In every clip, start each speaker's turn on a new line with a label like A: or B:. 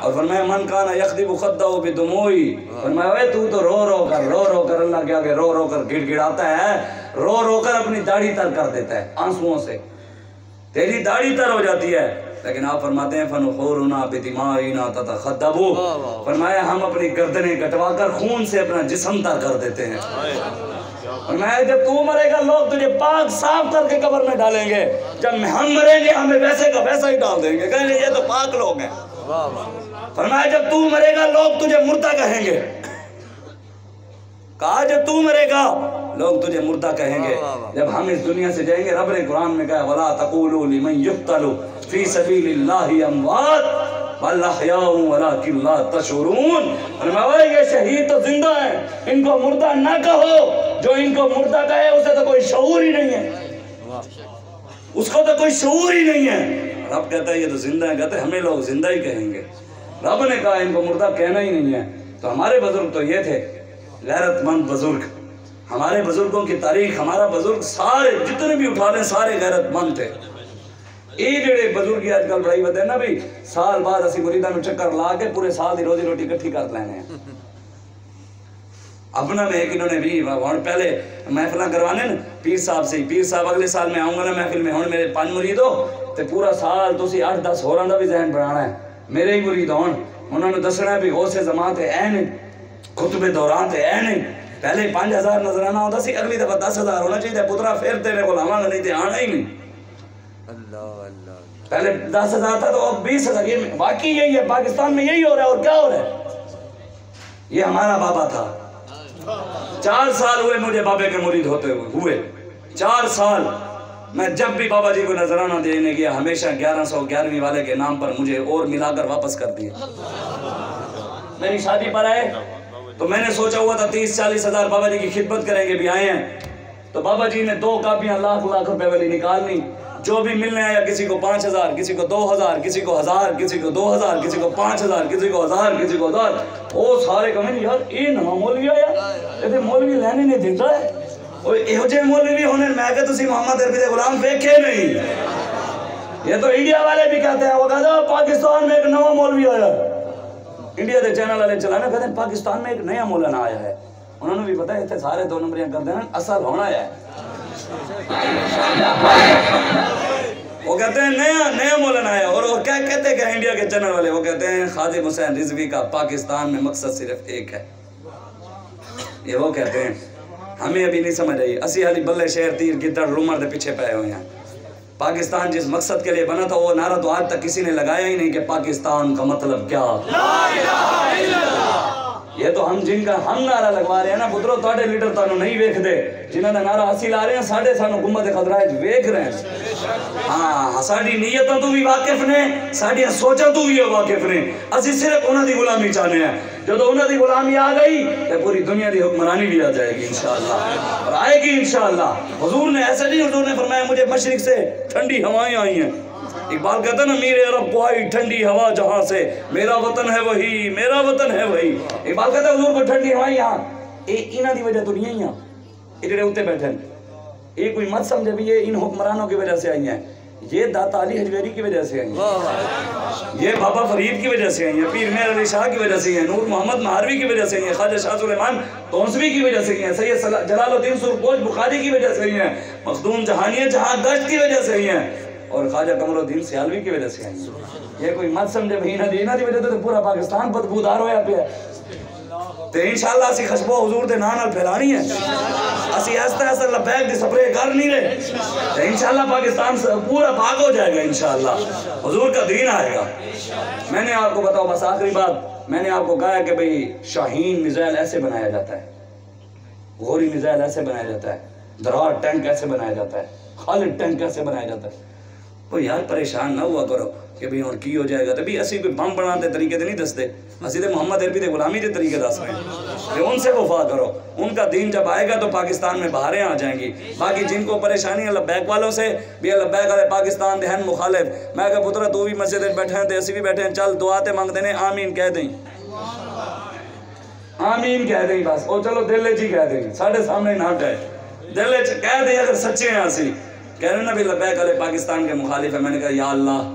A: اور فرمایا من کانا یخدب خدہ بدموئی، فرمایا اے تو رو کر اللہ کے آگے رو کر گڑ گڑاتا ہے، رو کر اپنی داڑھی تر کر دیتا ہے آنسوؤں سے، تیری داڑھی تر ہو جاتی ہے، لیکن آپ فرماتے ہیں فنخورنا بدمائنا تتخدبو، فرمایا ہم اپنی گردنیں کٹوا کر خون سے اپنا جسم تر کر دیتے ہیں۔ فرمایا جب تو مرے گا لوگ تجھے پاک صاف کر کے قبر میں ڈالیں گے، جب ہم مریں گے ہمیں ویسے کا ویسا ہی ڈال دیں گے، کہیں گے یہ تو پاک لوگ ہیں۔ فرمایا جب تو مرے گا لوگ تجھے مردہ کہیں گے، کہا جب تو مرے گا لوگ تجھے مردہ کہیں گے، جب ہم اس دنیا سے جائیں گے رب نے قرآن میں کہا وَلَا تَقُولُوا لِمَنْ يُقْتَلُ فِي سَبِيلِ اللَّهِ أَمْوَاتٌ بَلْ أَحْيَاءٌ وَلَكِنْ لَا تَشْعُرُونَ۔ فرمایا یہ شہید تو زندہ ہیں، ان کو مردہ نہ کہو، جو ان کو مردہ کہے اسے تو کوئی شعور ہی نہیں ہے، اس کو تو کوئی شعور ہی نہیں ہے۔ رب کہتا ہے یہ تو زندہ ہیں، کہتے ہیں ہمیں لوگ زندہ ہی کہیں گے، رب نے کہا ان کو مردہ کہنا ہی نہیں ہے۔ تو ہمارے بزرگ تو یہ تھے غیرت مند بزرگ، ہمارے بزرگوں کی تاریخ، ہمارا بزرگ سارے جتنے بھی اٹھا لیں سارے غیرت مند تھے۔ یہ جڑے بزرگ کی آج کل بڑائی بتے ہیں نا بھی سال بعد اسی مریداں نو چکر لا کے پورے سال دی روزی روٹی کٹھی کر لینے ہیں۔ اپنا میں ایک انہوں نے بھی پہلے محفلیں کروانے نا پیر صاحب سے، پیر صاحب اگلے سال میں آؤں گا نا محفل میں، ہون میرے 5 مرید ہو تے پورا سال تسی 8-10 ہوراں دا بھی ذہن بنانا ہے، میرے ہی مرید ہون، انہوں نے دسنا ہے بھی غوث زمان تے اے نہیں، خطب دوران تے اے نہیں، پہلے 5000 نظرانہ ہوتا سی، اگلی دفعہ 10,000 ہونا چاہیے، پترا پھر تیرے کو لاواں گا نہیں تے آنا ہی نہیں۔ پہلے 10,000 تھا تو اب 20,000، یہ واقعی یہی ہے، پاکستان میں یہی ہو رہا ہے، اور کیا ہو رہا ہے؟ یہ ہمارا بابا تھا، 4 سال ہوئے مجھے بابے کے مرید ہوتے ہوئے 4 سال، میں جب بھی بابا جی کو نظرانہ دینے گیا ہمیشہ 1111ویں والے کے نام پر مجھے اور ملا کر واپس کر دیا۔ میری شادی پر آئے تو میں نے سوچا ہوا تھا 30-40 ہزار بابا جی کی خدمت کریں گے، بھی آئے ہیں تو بابا جی نے 2 کاپیاں لاکھ روپے والی نکالنی، جو بھی ملنے آیا کسی کو 5,000، کسی کو 2,000، کسی کو 1,000، کسی کو 2,000، کسی کو 5,000، کسی کو 1,000، کسی کو 1,000، وہ سارے کہیں یار یہ نہ مولوی آیا، یہ مولوی لینے نہیں دیتا ہے، اور یہ جے مولوی ہونے میں کہ تسی محمد عربی دے غلام دیکھے نہیں۔ یہ تو انڈیا والے بھی کہتے ہیں، وہ کہتے ہیں پاکستان میں ایک نوا مولوی آیا، انڈیا دے چینل والے چلانا کہتے ہیں پاکستان میں ایک نیا مولانا آیا ہے، انہوں نے بھی پتا ہے اتنے سارے 2 نمبریاں کر دینا، اصل ہونا ہے۔ وہ کہتے ہیں نیا مولانا آیا، اور وہ کیا کہتے ہیں انڈیا کے چینل والے، وہ کہتے ہیں خادم حسین رضوی کا پاکستان میں مقصد صرف ایک ہے، یہ وہ کہتے ہیں، ہمیں ابھی نہیں سمجھ آئی، اسی حالی بلے شہر تیر گدڑ رومر دے پیچھے پائے ہوئے ہیں۔ پاکستان جس مقصد کے لیے بنا تھا وہ نعرہ تو آج تک کسی نے لگایا ہی نہیں کہ پاکستان کا مطلب کیا، لا الہ الا اللہ۔ یہ تو ہم جن کا ہم نعرہ لگوا رہے ہیں نا پترو، تاڑے لیڈر تانوں نہیں ویکھ دے، جنہاں دا نعرہ اسی لا رہے ہیں، ساڑھے سانوں گمبد خضرائے ویکھ رہے ہیں۔ ہاں ساڑھی نیتوں تو بھی واقف نے، ساڑھی سوچاں تو بھی واقف نے، اسی صرف انہاں دی غلامی چاہنے ہیں، جو تو انہاں دی غلامی آ گئی تو پوری دنیا دی حکمرانی بھی آ جائے گی انشاءاللہ، اور آئے گی انشاءاللہ۔ حضور نے ایسا نہیں، حضور نے فرمایا مجھے مشرق سے ٹھنڈی ہوائیں آئی ہیں، اقبال کہتا ہے نا میرے عرب کو آئی ٹھنڈی ہوا جہاں سے، میرا وطن ہے وہی، میرا وطن ہے وہی۔ اقبال کہتا ہے حضور کو ٹھنڈی ہوائیں یہاں، انہاں دی وجہ تو نہیں آئی ہیں، یہ جڑے اوتے بیٹھے ہیں، یہ کوئی مت سمجھے بھی یہ ان حکمرانوں کی وجہ سے آئی ہیں، یہ داتا علی حجویری کی وجہ سے آئی ہیں، یہ بابا فرید کی وجہ سے آئی ہیں، پیر مہر علی شاہ کی وجہ سے آئی ہیں، نور محمد مہاروی کی وجہ سے آئی ہیں، خواجہ شاہ سلیمان تونسوی کی وجہ سے آئی ہیں، سید جلال الدین سرکوش بخاری کی وجہ سے آئی ہیں، مخدوم جہانیہ جہاں گشت کی وجہ سے آئی ہیں، اور خواجہ قمر الدین سیالوی کی وجہ سے آئی ہیں۔ یہ کوئی مت سمجھے بھئی انہاں دی وجہ تو پورا پاکستان بدبودار ہویا پیا ہے، تو انشاءاللہ اسی خشبو حضور دے نال پھیلانی ہے، اسی ایسا ایسا لبیک دی سپرے کر نہیں رہے، تو انشاءاللہ پاکستان پورا پاک ہو جائے گا انشاءاللہ، حضور کا دین آئے گا۔ میں نے آپ کو بتاؤ بس آخری بات، میں نے آپ کو کہا ہے کہ بھئی شاہین میزائل ایسے بنایا جاتا ہے، غوری میزائل ایسے بنایا جاتا ہے، درار ٹینک ایسے بنایا جاتا ہے، خالد ٹینک ایسے بنایا جاتا ہے۔ وہ یار پریشان نہ ہوا کرو کہ بھی اور کی ہو جائے گا، تو بھی اسی کوئی بم بناتے طریقے دے نہیں دستے، اسی دے محمد عربی دے غلامی دے طریقے دس رہے ہیں کہ ان سے وفا کرو، ان کا دین جب آئے گا تو پاکستان میں بہاریں آ جائیں گی۔ باقی جن کو پریشانی ہے لبیک والوں سے بھی، لبیک والے پاکستان دے ہیں مخالف، میں کہا پترہ تو بھی مسجد میں بیٹھے ہیں تے اسی بھی بیٹھے ہیں، چل دعاتے مانگ دینے، آمین کہہ دیں، آمین کہہ دیں بس، او چلو دلے جی کہہ دیں، ساڑھے سامنے نہ کہے، دلے کہہ دیں اگر سچے ہیں اسی، کہہ رہے ہیں نا بھی لبیک والے پاکستان کے مخالف ہے، میں نے کہا یا اللہ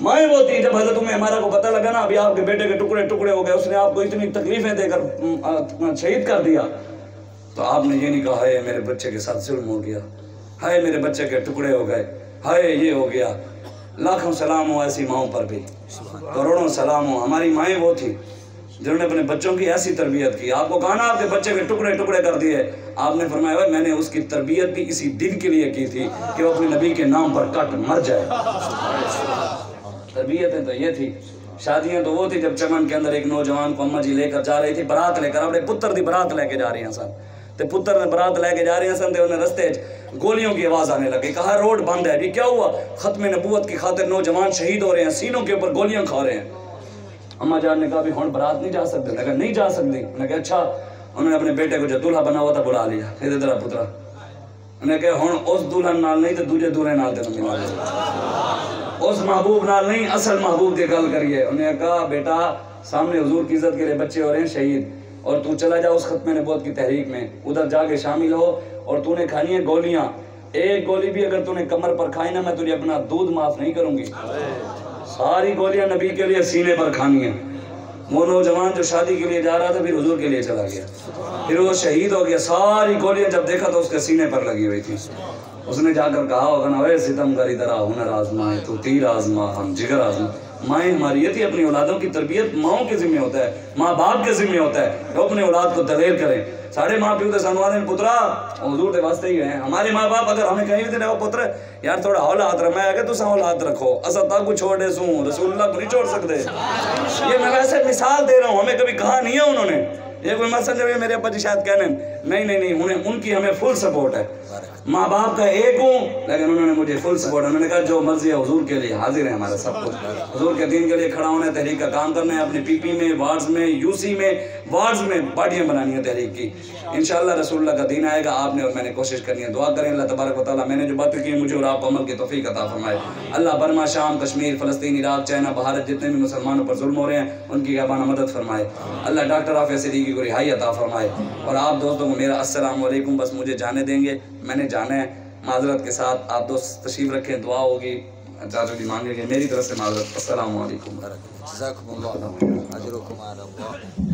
A: مائیں وہ تھی جب حضرت ہمارا کو پتہ لگا نا ابھی آپ کے بیٹے کے ٹکڑے ٹکڑے ہو گئے، اس نے آپ کو اتنی تکلیفیں دے کر شہید کر دیا، تو آپ نے یہ نہیں کہا ہائے میرے بچے کے ساتھ ظلم ہو گیا، ہائے میرے بچے کے ٹکڑے ہو گئے، ہائے یہ ہو گیا۔ لاکھوں سلام ہو ایسی ماؤں پر بھی، کروڑوں سلام ہو۔ ہماری مائیں وہ تھی جنہوں نے اپنے بچوں کی ایسی تربیت کی۔ آپ کو کہا نا آپ کے بچے کے ٹکڑے ٹکڑے کر دیے، آپ نے فرمایا میں نے اس کی تربیت بھی اسی دن کے لیے کی تھی کہ وہ اپنے نبی کے نام پر کٹ مر جائے۔ تربیتیں تو یہ تھی۔ شادیاں تو وہ تھی جب چمن کے اندر ایک نوجوان کو اماں جی لے کر جا رہی تھی، برات لے کر، اپنے پتر دی برات لے کے جا رہی ہیں سن، تے پتر نے برات لے کے جا رہی ہیں سن، تے انہیں رستے گولیوں کی آواز آنے لگی، کہا روڈ بند ہے، بھی کیا ہوا؟ ختم نبوت کی خاطر نوجوان شہید ہو رہے ہیں، سینوں کے اوپر گولیاں کھا رہے ہیں۔ اماں جان نے کہا بھی ہون برات نہیں جا سکتے، انہوں نے کہا نہیں جا سکتی، انہوں نے کہا اچھا۔ انہوں نے اپنے بیٹے کو جو دولہا بنا ہوا تھا بلا لیا، ادھر تیرا پترا، انہوں نے کہا ہون اس دولہن نال نہیں تو دوجے دولہے نال تینوں ملا دے، اس محبوب نال نہیں اصل محبوب دی گل کریے۔ انہوں نے کہا بیٹا سامنے حضور کی عزت کے لیے بچے ہو رہے ہیں شہید، اور تو چلا جا اس ختم نبوت کی تحریک میں، ادھر جا کے شامل ہو، اور تو نے کھانی ہے گولیاں، ایک گولی بھی اگر تو نے کمر پر کھائی نا میں تجھے اپنا دودھ معاف نہیں کروں گی، ساری گولیاں نبی کے لیے سینے پر کھانی ہیں۔ وہ نوجوان جو شادی کے لیے جا رہا تھا پھر حضور کے لیے چلا گیا، پھر وہ شہید ہو گیا، ساری گولیاں جب دیکھا تو اس کے سینے پر لگی ہوئی تھی۔ اس نے جا کر کہا ہوگا نا اے ستم گر ادھر آ، ہنر آزمائے تو تیر آزما ہم جگر آزما۔ مائیں ہماری یہ تھی، اپنی اولادوں کی تربیت ماؤں کے ذمہ ہوتا ہے، ماں باپ کے ذمہ ہوتا ہے، وہ اپنے اولاد کو دلیر کریں۔ سارے ماں پیو تے سانو آدھے پترا حضور دے واسطے ہی ہیں، ہمارے ماں باپ اگر ہمیں کہیں بھی وہ پتر یار تھوڑا اولاد رمایا کہ تساں اولاد رکھو، اسا تاکو چھوڑے سوں رسول اللہ کو نہیں چھوڑ سکتے۔ یہ میں ویسے مثال دے رہا ہوں، ہمیں کبھی کہا نہیں ہے انہوں نے، یہ کوئی مسئلہ جو میرے ابا جی شاید کہنے نہیں انہیں ان کی ہمیں فل سپورٹ ہے، ماں باپ کا ایک ہوں لیکن انہوں نے مجھے فل سپورٹ، انہوں نے کہا جو مرضی ہے حضور کے لیے حاضر ہے، ہمارا سب کچھ حضور کے دین کے لیے کھڑا ہونا ہے، تحریک کا کام کرنا ہے، اپنے پی پی میں، وارڈز میں، یو سی میں، وارڈز میں پارٹیاں بنانی ہے تحریک کی۔ انشاءاللہ رسول اللہ کا دین آئے گا، آپ نے اور میں نے کوشش کرنی ہے، دعا کریں اللہ تبارک و تعالیٰ میں نے جو باتیں کی مجھے اور آپ کو عمل کی توفیق عطا فرمائے۔ اللہ برما، شام، کشمیر، فلسطین، عراق، چائنا، بھارت جتنے بھی مسلمانوں پر ظلم ہو رہے ہیں ان کی غیبانہ مدد فرمائے۔ اللہ ڈاکٹر عافیہ صدیقی کو رہائی عطا فرمائے۔ اور آپ دوستوں کو میرا السلام علیکم، بس مجھے جانے دیں گے، میں نے جانا ہے، معذرت کے ساتھ آپ دوست تشریف رکھیں، دعا ہوگی، چاچو جی مانگیں گے، میری طرف سے معذرت، السلام علیکم۔
B: جزاکم اللہ، اجرکم علی اللہ۔